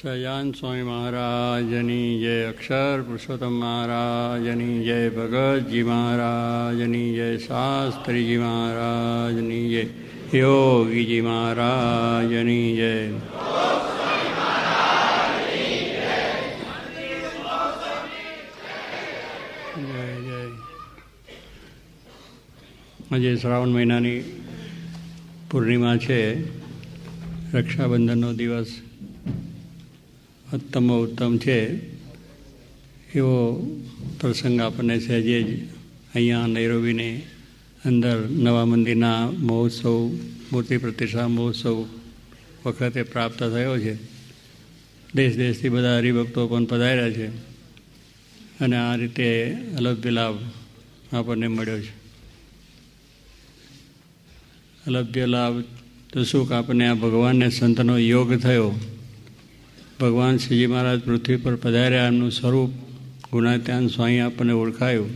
સહજાનંદ સ્વામી મહારાજની જય, અક્ષર પુરુષોત્તમ મહારાજની જય, ભગતજી મહારાજની જય, શાસ્ત્રીજી મહારાજની જય, યોગીજી મહારાજની જય. જય જય. આજે શ્રાવણ મહિનાની પૂર્ણિમા છે, રક્ષાબંધનનો દિવસ ઉત્તમ છે. એવો પ્રસંગ આપણને સહેજે જ અહીંયા નૈરોબીની અંદર નવા મંદિરના મહોત્સવ, મૂર્તિ પ્રતિષ્ઠા મહોત્સવ વખતે પ્રાપ્ત થયો છે. દેશ દેશથી બધા હરિભક્તો પણ પધાર્યા છે અને આ રીતે અલભ્ય લાભ આપણને મળ્યો છે. અલભ્ય લાભ તો શું કે આપણને આ ભગવાનને સંતનો યોગ થયો. ભગવાન શ્રીજી મહારાજ પૃથ્વી પર પધાર્યા, એમનું સ્વરૂપ ગુણાત્યાન સ્વામી આપણને ઓળખાયું.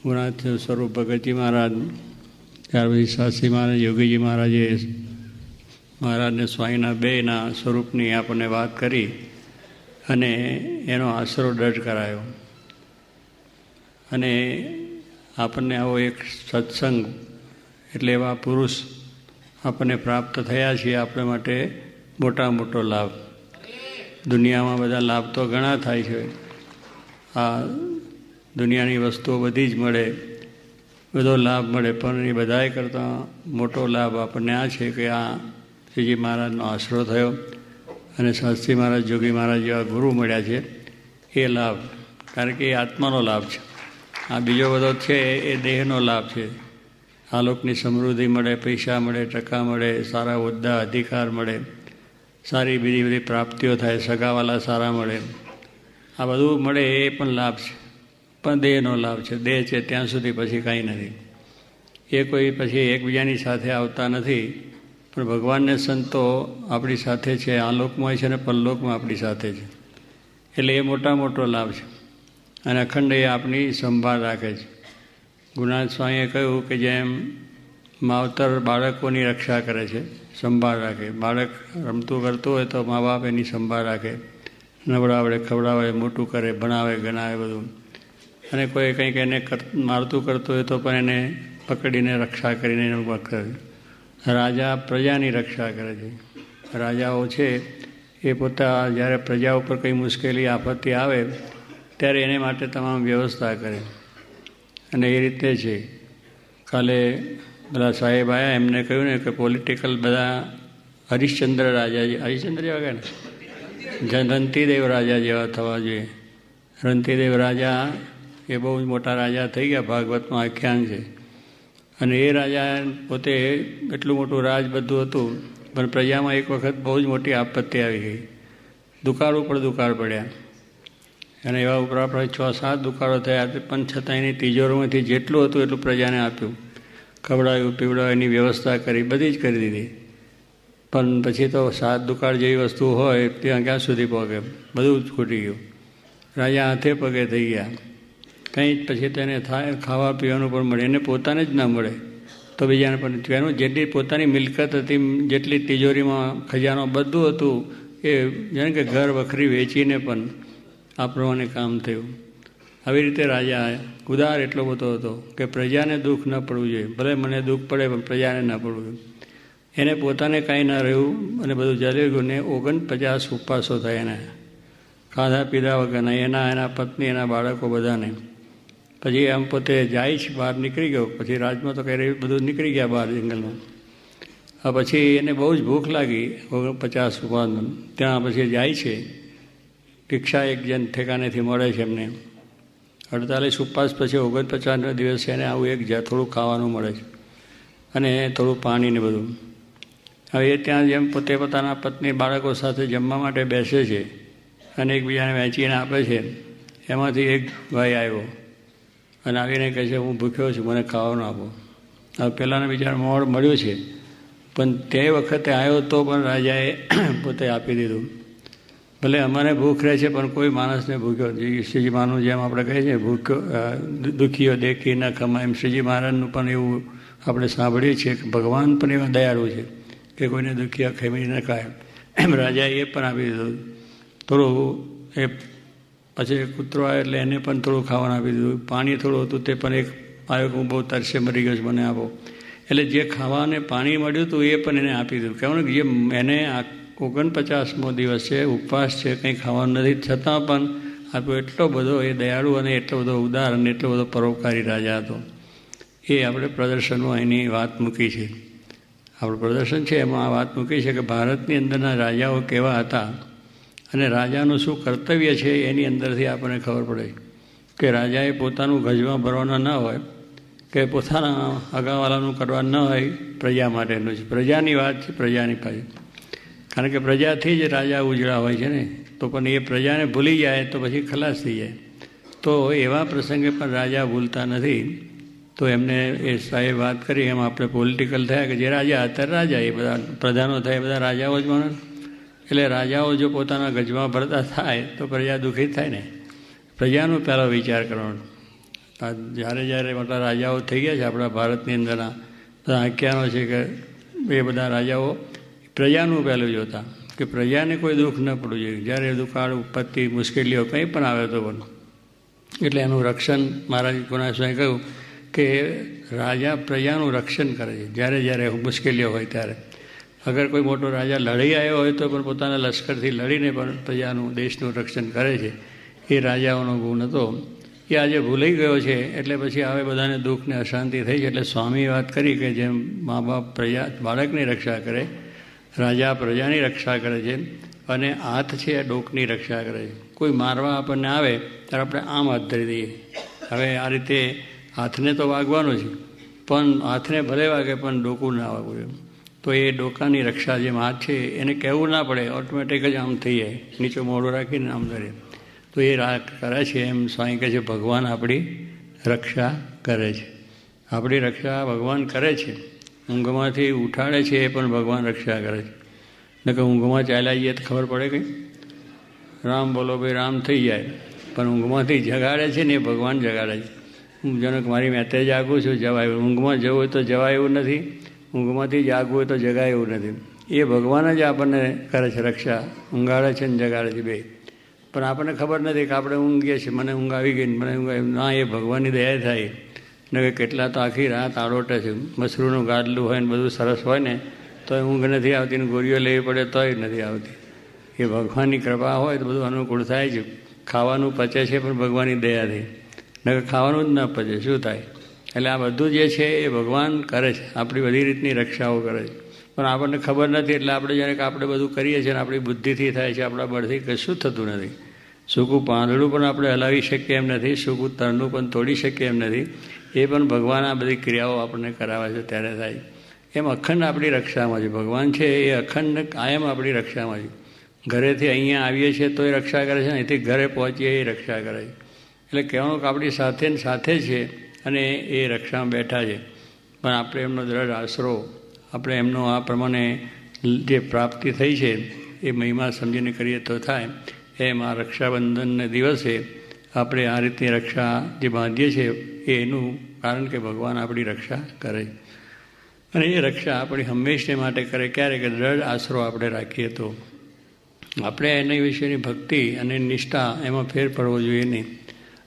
ગુણાત્યાન સ્વરૂપ ભગતજી મહારાજ, ત્યાર પછી શાસ્ત્રી મહારાજ, યોગીજી મહારાજે મહારાજને સ્વામીના બેના સ્વરૂપની આપણને વાત કરી અને એનો આશરો દઢ કરાયો. અને આપણને આવો એક સત્સંગ એટલે એવા પુરુષ આપણને પ્રાપ્ત થયા છીએ, આપણે માટે મોટો લાભ. દુનિયામાં બધા લાભ તો ઘણા થાય છે. આ દુનિયાની વસ્તુઓ બધી જ મળે, બધો લાભ મળે, પણ એ બધાએ કરતાં મોટો લાભ આપણને આ છે કે આ શ્રીજી મહારાજનો આશરો થયો અને શાસ્ત્રી મહારાજ, જોગી મહારાજ જેવા ગુરુ મળ્યા છે. એ લાભ, કારણ કે એ આત્માનો લાભ છે. આ બીજો બધો છે એ દેહનો લાભ છે. આ લોકની સમૃદ્ધિ મળે, પૈસા મળે, ટકા મળે, સારા હોદ્દા અધિકાર મળે, સારી બીજી બધી પ્રાપ્તિઓ થાય, સગાવાલા સારા મળે, આ બધું મળે એ પણ લાભ છે. પણ દેહનો લાભ છે. દેહ છે ત્યાં સુધી પછી કાંઈ નથી. એ કોઈ પછી એકબીજાની સાથે આવતા નથી. પણ ભગવાનને સંતો આપણી સાથે છે, આ લોકમાં છે ને પરલોકમાં આપણી સાથે છે. એટલે એ મોટો લાભ છે અને અખંડ એ આપણી સંભાળ રાખે છે. ગુણાત્યાન સ્વામીએ કહ્યું કે જેમ માવતર બાળકોની રક્ષા કરે છે, સંભાળ રાખે. બાળક રમતું કરતું હોય તો મા બાપ એની સંભાળ રાખે, નવડાવે, ખવડાવે, મોટું કરે, ભણાવે, ગણાવે બધું. અને કોઈ કંઈક એને મારતું કરતું હોય તો પણ એને પકડીને રક્ષા કરીને એનું કરે. રાજા પ્રજાની રક્ષા કરે છે. રાજાઓ છે એ પોતા જ્યારે પ્રજા ઉપર કંઈ મુશ્કેલી આપત્તિ આવે ત્યારે એને માટે તમામ વ્યવસ્થા કરે. અને એ રીતે છે. કાલે બધા સાહેબ આવ્યા, એમને કહ્યું ને કે પોલિટિકલ બધા હરિશ્ચંદ્ર રાજા, હરિશ્ચંદ્ર જેવા કહે ને, રંતીદેવ રાજા જેવા થવા જોઈએ. રંતીદેવ રાજા એ બહુ જ મોટા રાજા થઈ ગયા, ભાગવતમાં આખ્યાન છે. અને એ રાજા પોતે એટલું મોટું રાજ બધું હતું, પણ પ્રજામાં એક વખત બહુ જ મોટી આપત્તિ આવી ગઈ. દુકાળ ઉપર દુકાળ પડ્યા અને એવા ઉપરા 6-7 દુકાળો થયા, પણ છતાં એની તિજોરીમાંથી જેટલું હતું એટલું પ્રજાને આપ્યું, ખવડાવ્યું, પીવડાવ્યું, એની વ્યવસ્થા કરી, બધી જ કરી દીધી. પણ પછી તો 7 દુકાળ જેવી વસ્તુ હોય ત્યાં ક્યાં સુધી પહોંચે, બધું જ ખૂટી ગયું. રાજા હાથે પગે થઈ ગયા. કંઈ જ પછી તેને થાય, ખાવા પીવાનું પણ મળે, એને પોતાને જ ના મળે તો બીજાને પણ. એનું જેટલી પોતાની મિલકત હતી, જેટલી તિજોરીમાં ખજાનો બધું હતું, એ જાણે કે ઘર વખરી વેચીને પણ આ પ્રમાણે કામ થયું. આવી રીતે રાજા ઉદાર એટલો બધો હતો કે પ્રજાને દુઃખ ન પડવું જોઈએ. ભલે મને દુઃખ પડે પણ પ્રજાને ન પડવું જોઈએ. એને પોતાને કાંઈ ના રહ્યું અને બધું જલી ગયું ને 49 ઉપવાસો થયા એને, ખાધા પીધા વગરના, એના પત્ની, એના બાળકો બધાને. પછી આમ પોતે જાય છે, બહાર નીકળી ગયો. પછી રાજમાં તો કંઈ બધું નીકળી ગયા બહાર જંગલમાં. પછી એને બહુ જ ભૂખ લાગી 49 ઉપવાસ. ત્યાં પછી જાય છે, ભિક્ષા એક જણ ઠેકાનેથી મળે છે એમને. 48 ઉપવાસ પછી 49ના દિવસે એને આવું એક થોડું ખાવાનું મળે છે અને થોડું પાણી ને બધું. હવે એ ત્યાં જેમ પોતે પોતાના પત્ની બાળકો સાથે જમવા માટે બેસે છે અને એકબીજાને વહેંચીને આપે છે. એમાંથી એક ભાઈ આવ્યો અને આવીને કહે છે, હું ભૂખ્યો છું, મને ખાવાનું આપો. હવે પહેલાંના બિચારા મોડ મળ્યું છે, પણ તે વખતે આવ્યો તો પણ રાજાએ પોતે આપી દીધું. ભલે અમારે ભૂખ રહે છે પણ કોઈ માણસને ભૂખ્યો, શ્રીજી મહારાજનું જેમ આપણે કહીએ છીએ ભૂખ્યો દુઃખીઓ દેખી ન ખમાય, એમ શ્રીજી મહારાજનું પણ એવું આપણે સાંભળીએ છીએ કે ભગવાન પણ એવા દયાળુ છે કે કોઈને દુઃખીયા ખેમી ન ખાય. એમ રાજાએ એ પણ આપી દીધું. થોડું એ પછી કૂતરો આવે એટલે એને પણ થોડું ખાવાનું આપી દીધું. પાણી થોડું હતું તે પણ એક આવ્યો કે હું બહુ તરસે મરી ગયો છું, મને આપો. એટલે જે ખાવાને પાણી મળ્યું હતું એ પણ એને આપી દીધું. કહેવાનું કે જે એને 49મો દિવસ છે, ઉપવાસ છે, કંઈ ખાવાનું નથી, છતાં પણ આપ્યો. એટલો બધો એ દયાળુ અને એટલો બધો ઉદાર અને એટલો બધો પરોપકારી રાજા હતો. એ આપણે પ્રદર્શનમાં એની વાત મૂકી છે. આપણું પ્રદર્શન છે એમાં આ વાત મૂકી છે કે ભારતની અંદરના રાજાઓ કેવા હતા અને રાજાનું શું કર્તવ્ય છે એની અંદરથી આપણને ખબર પડે કે રાજાએ પોતાનું ગજમાં ભરવાના ન હોય કે પોતાના અગાવાલાનું કરવા ન હોય, પ્રજા માટેનું છે. પ્રજાની વાત છે, પ્રજાની પાસે. કારણ કે પ્રજાથી જ રાજા ઉજળા હોય છે ને, તો પણ એ પ્રજાને ભૂલી જાય તો પછી ખલાસ થઈ જાય. તો એવા પ્રસંગે પણ રાજા ભૂલતા નથી. તો એમને એ સાહેબ વાત કરી એમ આપણે પોલિટિકલ થયા કે જે રાજા અત્યારે રાજા એ બધા પ્રધાનો થાય એ બધા રાજાઓ જ માનો. એટલે રાજાઓ જો પોતાના ગજમાં ભરતા થાય તો પ્રજા દુઃખી થાય ને. પ્રજાનો પહેલો વિચાર કરવાનો. જ્યારે જ્યારે મોટા રાજાઓ થઈ ગયા છે આપણા ભારતની અંદરના બધા આખ્યાનો છે કે એ બધા રાજાઓ પ્રજાનું પહેલું જોતા કે પ્રજાને કોઈ દુઃખ ન પડવું જોઈએ. જ્યારે દુકાળ ઉપત્તિ મુશ્કેલીઓ કંઈ પણ આવે તો પણ એટલે એનું રક્ષણ મહારાજ ગુના સ્વામી કહ્યું કે રાજા પ્રજાનું રક્ષણ કરે છે. જ્યારે જ્યારે મુશ્કેલીઓ હોય ત્યારે અગર કોઈ મોટો રાજા લડી આવ્યો હોય તો પણ પોતાના લશ્કરથી લડીને પણ પ્રજાનું દેશનું રક્ષણ કરે છે. એ રાજાઓનો ગુણ હતો. એ આજે ભૂલાઈ ગયો છે. એટલે પછી હવે બધાને દુઃખ ને અશાંતિ થઈ છે. એટલે સ્વામીએ વાત કરી કે જેમ મા બાપ પ્રજા બાળકની રક્ષા કરે, રાજા પ્રજાની રક્ષા કરે છે અને હાથ છે એ ડોકની રક્ષા કરે છે. કોઈ મારવા આપણને આવે ત્યારે આપણે આમ હાથ ધરી દઈએ. હવે આ રીતે હાથને તો વાગવાનો છે, પણ હાથને ભલે વાગે પણ ડોકું ના વાગવું. તો એ ડોકાની રક્ષા જેમ હાથ છે એને કહેવું ના પડે, ઓટોમેટિક જ આમ થઈ જાય, નીચે મોઢું રાખીને આમ ધરે. તો એ કરે છે. એમ સ્વામી કહે છે ભગવાન આપણી રક્ષા કરે છે. આપણી રક્ષા ભગવાન કરે છે. ઊંઘમાંથી ઉઠાડે છે એ પણ ભગવાન રક્ષા કરે છે. ને કે ઊંઘમાં ચાલ્યા જઈએ તો ખબર પડે કંઈ રામ બોલો ભાઈ રામ થઈ જાય, પણ ઊંઘમાંથી જગાડે છે ને એ ભગવાન જગાડે છે. હું જનક મારી મેતે જાગું છું, જવાય. ઊંઘમાં જવું હોય તો જવાય એવું નથી, ઊંઘમાંથી જાગવું હોય તો જગાય એવું નથી. એ ભગવાન જ આપણને કરે છે રક્ષા, ઊંઘાડે છે ને જગાડે છે બે. પણ આપણને ખબર નથી કે આપણે ઊંઘીએ છીએ, મને ઊંઘ આવી ગઈ, મને ઊંઘ આવી ના. એ ભગવાનની દયા થાય ને કે કેટલા તો આખી રાત આડોટે છે. મસરૂનું ગાદલું હોય ને બધું સરસ હોય ને તો ઊંઘ નથી આવતી ને ગોળીઓ લેવી પડે તોય નથી આવતી. એ ભગવાનની કૃપા હોય તો બધું અનુકૂળ થાય છે. ખાવાનું પચે છે પણ ભગવાનની દયાથી, ને કે ખાવાનું જ ન પચે શું થાય. એટલે આ બધું જે છે એ ભગવાન કરે છે. આપણી બધી રીતની રક્ષાઓ કરે છે. પણ આપણને ખબર નથી. એટલે આપણે જાણે કે આપણે બધું કરીએ છીએ ને આપણી બુદ્ધિથી થાય છે, આપણા બળથી કશું થતું નથી. સૂકું પાંદડું પણ આપણે હલાવી શકીએ એમ નથી, સૂકું તરનું પણ તોડી શકીએ એમ નથી. એ પણ ભગવાન આ બધી ક્રિયાઓ આપણને કરાવે છે ત્યારે થાય. એમ અખંડ આપણી રક્ષામાં છે. ભગવાન છે એ અખંડ કાયમ આપણી રક્ષામાં છે. ઘરેથી અહીંયા આવીએ છીએ તો એ રક્ષા કરે છે, અહીંથી ઘરે પહોંચીએ એ રક્ષા કરે છે. એટલે કહેવાનું કે આપણી સાથે ને સાથે છે અને એ રક્ષામાં બેઠા છે. પણ આપણે એમનો દ્રઢ આશરો, આપણે એમનો આ પ્રમાણે જે પ્રાપ્તિ થઈ છે એ મહિમા સમજીને કરીએ તો થાય. એમ આ રક્ષાબંધનને દિવસે આપણે આ રીતની રક્ષા જે બાંધીએ છીએ એનું કારણ કે ભગવાન આપણી રક્ષા કરે. અને એ રક્ષા આપણી હંમેશને માટે કરે. ક્યારે કે દ્રઢ આશરો આપણે રાખીએ તો આપણે એના વિશેની ભક્તિ અને નિષ્ઠા એમાં ફેર પડવો જોઈએ નહીં.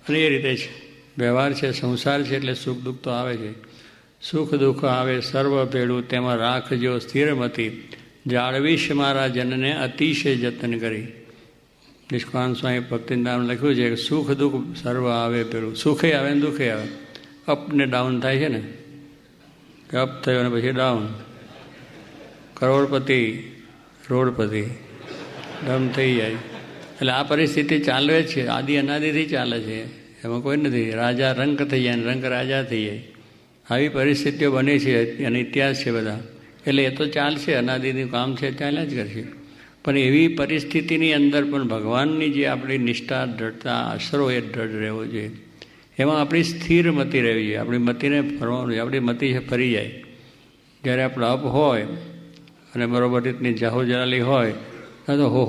અને એ રીતે જ વ્યવહાર છે, સંસાર છે એટલે સુખ દુઃખ તો આવે છે. સુખ દુઃખ આવે સર્વ ભેળું, તેમાં રાખજો સ્થિરમતી, જાળવીશ મારા જનને અતિશય જતન કરી. નિષ્કાન સ્વામી ભક્તિનું નામ લખ્યું છે કે સુખ દુઃખ સર્વ આવે પેલું. સુખે આવે ને દુઃખે આવે. અપ ને ડાઉન થાય છે ને, કે અપ થયો ને પછી ડાઉન. કરોડપતિ રોડપતિ ડમ થઈ જાય. એટલે આ પરિસ્થિતિ ચાલે જ છે, આદિ અનાદિથી ચાલે છે. એમાં કોઈ નથી. રાજા રંક થઈ જાય ને રંક રાજા થઈ જાય. આવી પરિસ્થિતિઓ બની છે અને ઇતિહાસ છે બધા. એટલે એ તો ચાલશે, અનાદિનું કામ છે, ચાલ્યા જ કરશે. પણ એવી પરિસ્થિતિની અંદર પણ ભગવાનની જે આપણી નિષ્ઠા, દ્રઢતા, આશરો એ દ્રઢ રહેવો જોઈએ. એમાં આપણી સ્થિર મતિ રહેવી જોઈએ. આપણી મતિને ફરવાનું જોઈએ. આપણી મતિ છે ફરી જાય. જ્યારે આપણે અપ હોય અને બરોબર રીતની જાહો જલાલી હોય તો હો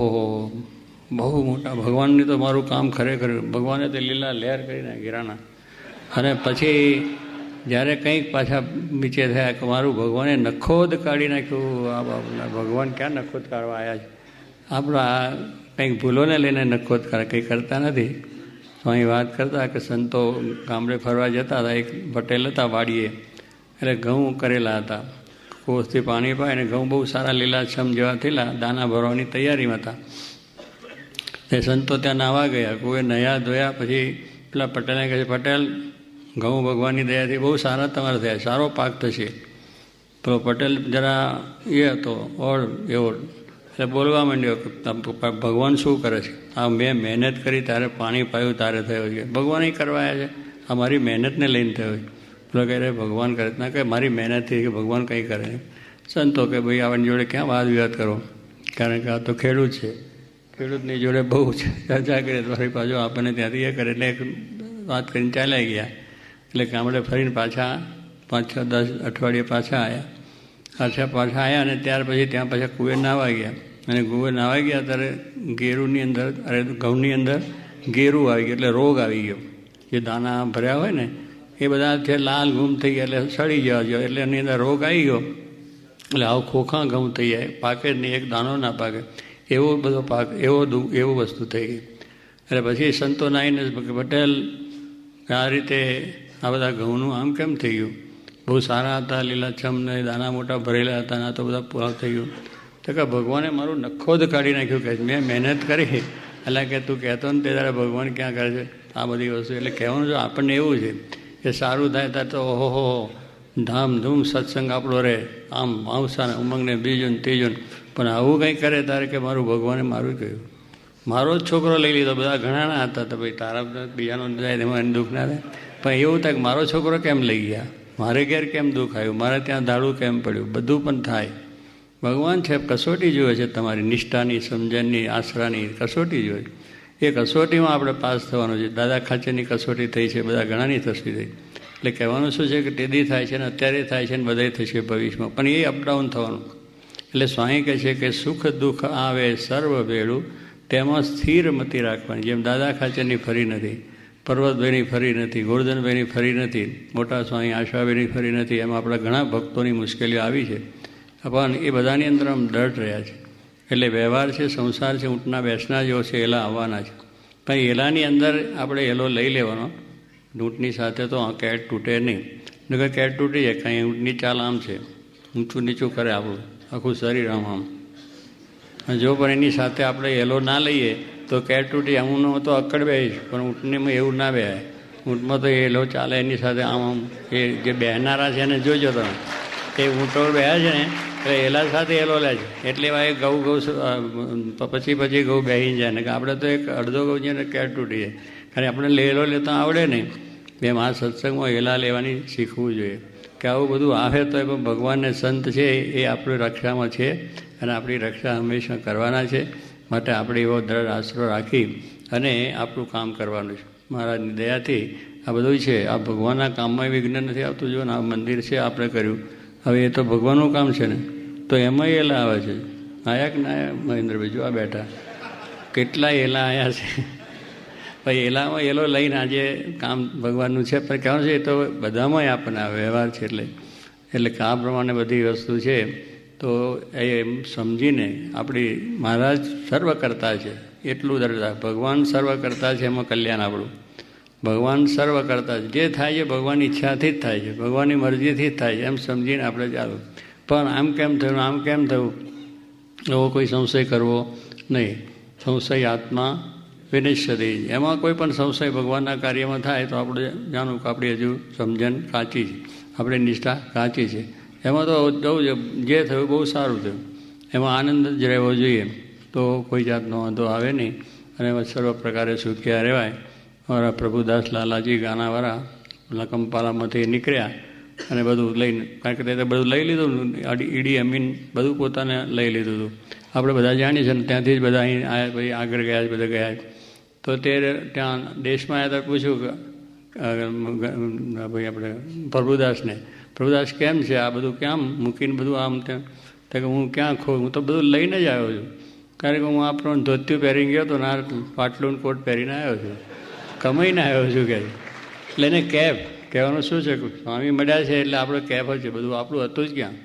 બહુ મોટા ભગવાનની તો મારું કામ ખરેખર, ભગવાને તો લીલા લહેર કરીને ગિરાના. અને પછી જ્યારે કંઈક પાછા નીચે થયા કે મારું ભગવાને નખોદ કાઢી નાખ્યું. આ બાપના ભગવાન ક્યાં નખોદ કાઢવા આવ્યા છે? આપણા કંઈક ભૂલોને લઈને નખોદ કરે, કંઈ કરતા નથી. તો અહીં વાત કરતા કે સંતો ગામડે ફરવા જતા હતા, એક પટેલ હતા વાડીએ, એટલે ઘઉં કરેલા હતા, કોસથી પાણી પાય અને ઘઉં બહુ સારા લીલાછમ જેવા થયેલા, દાના ભરવાની તૈયારીમાં હતા. તે સંતો ત્યાં નાહવા ગયા, કોઈ નયા ધોયા, પછી પેલા પટેલને કહે છે, પટેલ ઘઉં ભગવાનની દયાથી બહુ સારા તમારા થયા, સારો પાક થશે. તો પટેલ જરા એ હતો ઓર એવો, એટલે બોલવા માંડ્યો કે ભગવાન શું કરે છે? આ મેં મહેનત કરી તારે પાણી પાયું તારે થયો છે, ભગવાન કરવા આવ્યા છે? આ મારી મહેનતને લઈને થયો છે. પેલો કહે ભગવાન કરે, ના કે મારી મહેનતથી કે ભગવાન કંઈ કરે. સંતો કે ભાઈ આવવાની જોડે ક્યાં વાદ વિવાદ કરો, કારણ કે આ તો ખેડૂત છે, ખેડૂતની જોડે બહુ ચર્ચા કરી, મારી પાછો આપણને ત્યાંથી એ કરે, એટલે એક વાત કરીને ચાલ્યા ગયા. એટલે ગામડે ફરીને પાછા 5-6 10 અઠવાડિયે પાછા આવ્યા અને ત્યાર પછી ત્યાં પાછા કુએ નાહવા ગયા. અને કુએ નાહવા ગયા ત્યારે ઘેરુની અંદર, ઘઉંની અંદર ઘેરું આવી ગયું, એટલે રોગ આવી ગયો. જે દાણા ભર્યા હોય ને એ બધા છે લાલ ગુમ થઈ ગયા, એટલે સડી જવા જોઈએ, એટલે એની અંદર રોગ આવી ગયો. એટલે આવું ખોખા ઘઉં થઈ જાય, પાકે જ નહીં, એક દાણો ના પાકે, એવો બધો પાક, એવું વસ્તુ થઈ ગઈ. એટલે પછી સંતો નાઈને પટેલ આ રીતે આ બધા ઘઉંનું આમ કેમ થઈ ગયું? બહુ સારા હતા, લીલાછમ ને દાણા મોટા ભરેલા હતા, ના તો બધા પૂરા થઈ ગયું. તો કે ભગવાને મારું નખો જ કાઢી નાખ્યું, કે મેં મહેનત કરી, એટલે કે તું કહેતો ને તે તારે ભગવાન ક્યાં કરે છે આ બધી વસ્તુ. એટલે કહેવાનું જો આપણને એવું છે કે સારું થાય ત્યારે તો ઓહો ધામધૂમ સત્સંગ આપણો રહે, આમ આવસા ને ઉમંગને બીજું ને ત્રીજું, પણ આવું કંઈ કરે તારે કે મારું ભગવાને મારું કહ્યું, મારો જ છોકરો લઈ લીધો. બધા ઘણા ના હતા, તો ભાઈ તારા બીજાનો જાય એમાં એને દુઃખ ના થાય, પણ એવું થાય કે મારો છોકરો કેમ લઈ ગયા, મારે ઘેર કેમ દુઃખ આવ્યું, મારે ત્યાં દાડું કેમ પડ્યું, બધું પણ થાય. ભગવાન છે કસોટી જુએ છે, તમારી નિષ્ઠાની, સમજણની, આશરાની કસોટી જુએ છે. એ કસોટીમાં આપણે પાસ થવાનું છે. દાદા ખાચરની કસોટી થઈ છે, બધા ઘણાની થતી થઈ. એટલે કહેવાનું શું છે કે ટેદી થાય છે ને અત્યારે થાય છે ને બધાય થશે ભવિષ્યમાં, પણ એ અપડાઉન થવાનું. એટલે સ્વામી કહે છે કે સુખ દુઃખ આવે સર્વ ભેળું, તેમાં સ્થિર મતિ રાખવાની. જેમ દાદા ખાચરની ફરી નથી, પર્વતભાઈની ફરી નથી, ગોરધનભાઈની ફરી નથી, મોટા સ્વામી આશાભાઈની ફરી નથી, એમાં આપણા ઘણા ભક્તોની મુશ્કેલીઓ આવી છે, પણ એ બધાની અંદર આમ દઢ રહ્યા છે. એટલે વ્યવહાર છે, સંસાર છે, ઊંટના બેસના જેવો છે, એલા આવવાના છે. પણ એલાની અંદર આપણે એલો લઈ લેવાનો. ઊંટની સાથે તો કેટ તૂટે નહીં, નકર કેટ તૂટી જાય. કાંઈ ઊંટની ચાલ આમ છે, ઊંચું નીચું કરે આપણું આખું શરીર આમ. જો પણ એની સાથે આપણે એલો ના લઈએ તો કેટ તૂટી. હું તો અક્કડ બેહીશ, પણ ઊંટનીમાં એવું ના બેહાય. ઊંટમાં તો એલો ચાલે, એની સાથે આમ એ જે બહેનારા છે એને જોજો તમે, એ ઊંટો બેહ્યા છે ને એટલે એલા સાથે એલો લે છે, એટલે એવા એ ઘઉં પછી ઘઉં બેસી જાય ને. કે આપણે તો એક અડધો ઘઉં છે ને કેટ તૂટી જાય, કારણ આપણે એલો લેતા આવડે નહીં. એમ આ સત્સંગમાં એલા લેવાની શીખવું જોઈએ. કે આવું બધું આવે તો પણ ભગવાનને સંત છે એ આપણી રક્ષામાં છે, અને આપણી રક્ષા હંમેશા કરવાના છે. માટે આપણે એવો દ્રઢ આશરો રાખી અને આપણું કામ કરવાનું છે. મહારાજની દયાથી આ બધું છે. આ ભગવાનના કામમાં વિઘ્ન નથી આવતું. જો ને આ મંદિર છે આપણે કર્યું, હવે એ તો ભગવાનનું કામ છે ને, તો એમાં એલા આવે છે. આયા કે ના આયા મહેન્દ્રભાઈ? જો આ બેઠા કેટલા એલા આવ્યા છે. ભાઈ એલામાં એલો લઈને આજે કામ ભગવાનનું છે, પણ કહેવાનું છે એ તો બધામાં આપણને આ વ્યવહાર છે. એટલે કે આ પ્રમાણે બધી વસ્તુ છે. તો એમ સમજીને આપણી મહારાજ સર્વ કરતા છે એટલું દરતા, ભગવાન સર્વ કરતા છે, એમાં કલ્યાણ આપણું. ભગવાન સર્વ કરતા છે, જે થાય છે ભગવાનની ઈચ્છાથી જ થાય છે, ભગવાનની મરજીથી જ થાય છે, એમ સમજીને આપણે ચાલુ. પણ આમ કેમ થયું, આમ કેમ થયું, એવો કોઈ સંશય કરવો નહીં. સંશય આત્મા વિનિશ્ચિત. એમાં કોઈ પણ સંશય ભગવાનના કાર્યમાં થાય તો આપણે જાણવું કે આપણી હજુ સમજણ કાચી છે, આપણે નિષ્ઠા કાચી છે. એમાં તો જવું જે થયું બહુ સારું થયું, એમાં આનંદ જ રહેવો જોઈએ, તો કોઈ જાતનો વાંધો આવે નહીં, અને એમાં સર્વ પ્રકારે સુખિયા રહેવાય. અમારા પ્રભુદાસ લાલાજી ગાનાવાળા લકમપાલામાંથી નીકળ્યા અને બધું લઈને, કારણ કે તે બધું લઈ લીધું, ઈડી અમીન બધું પોતાને લઈ લીધું હતું. આપણે બધા જાણીએ છીએ ને, ત્યાંથી જ બધા અહીં આવ્યા, પછી આગળ ગયા, બધા ગયા. તો તે ત્યાં દેશમાં આવ્યા તો પૂછ્યું કે ભાઈ આપણે પ્રભુદાસ કેમ છે, આ બધું ક્યાં મૂકીને બધું આમ તેમ? કે હું ક્યાં હું તો બધું લઈને જ આવ્યો છું, કારણ કે હું આપણો ધોતિયું પહેરીને ગયો હતો, ના પાટલું કોટ પહેરીને આવ્યો છું, કમાઈને આવ્યો છું. કે એટલે એને કહેવાનું શું છે, સ્વામી મળ્યા છે એટલે આપણે કહેવ છે, બધું આપણું હતું જ ક્યાં?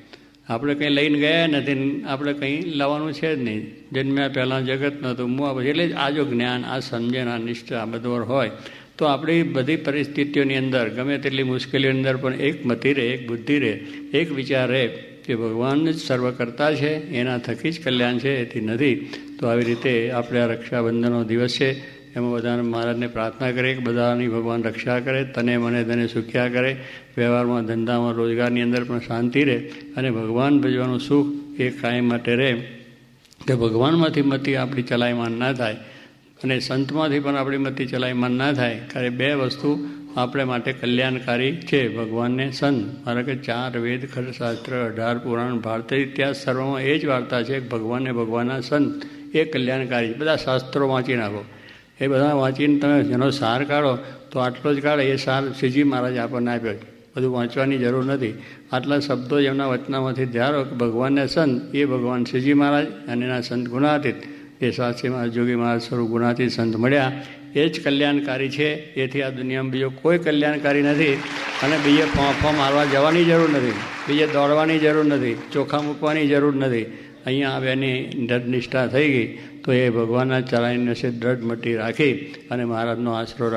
આપણે કંઈ લઈને ગયા નથી ને આપણે કંઈ લાવવાનું છે જ નહીં. જન્મ્યા પહેલાં જગત નહોતું, મુઆ પછી. એટલે આ જો જ્ઞાન, આ સમજણ, આ નિષ્ઠા, આ બધું હોય તો આપણી બધી પરિસ્થિતિઓની અંદર ગમે તેટલી મુશ્કેલીઓની અંદર પણ એક મતિ રહે, એક બુદ્ધિ રહે, એક વિચાર રહે કે ભગવાન જ સર્વ કરતા છે, એના થકી જ કલ્યાણ છે, એથી નથી. તો આવી રીતે આપણે આ રક્ષાબંધનનો દિવસ છે એમાં બધાને મહારાજને પ્રાર્થના કરીએ કે બધાની ભગવાન રક્ષા કરે, તને મને તને સુખ્યા કરે, વ્યવહારમાં, ધંધામાં, રોજગારની અંદર પણ શાંતિ રહે અને ભગવાન ભજવાનું સુખ એ કાયમ માટે રહે. કે ભગવાનમાંથી મતિ આપણી ચલાયમાન ના થાય અને સંતમાંથી પણ આપણી મતિ ચલાયમાન ના થાય. કારણ બે વસ્તુ આપણે માટે કલ્યાણકારી છે, ભગવાનને સંત. મારા કે 4 વેદ, ખરશાસ્ત્ર, 18 પુરાણ, ભારતીય ઇતિહાસ સર્વમાં એ જ વાર્તા છે કે ભગવાનને ભગવાનના સંત એ કલ્યાણકારી. બધા શાસ્ત્રો વાંચી નાખો, એ બધા વાંચીને તમે જેનો સાર કાઢો તો આટલો જ કાઢે. એ સાર શ્રીજી મહારાજ આપણને આપ્યો છે, બધું વાંચવાની જરૂર નથી. આટલા શબ્દો જ એમના વચનામાંથી ધ્યારો કે ભગવાનને સંત એ ભગવાન શ્રીજી મહારાજ અને એના સંત ગુણાતીત એ સાચી મહારાજ, જોગી મહારાજ સ્વરૂપ ગુણાતીત સંત મળ્યા, એ જ કલ્યાણકારી છે. એથી આ દુનિયામાં બીજો કોઈ કલ્યાણકારી નથી અને બીજે ફોંફો મારવા જવાની જરૂર નથી, બીજે દોડવાની જરૂર નથી, ચોખા મૂકવાની જરૂર નથી. અહીંયા આવ્યાની દ્રઢ નિષ્ઠા થઈ ગઈ તો એ ભગવાનના ચલાવીને દ્રઢ મટી રાખી અને મહારાજનો આશરો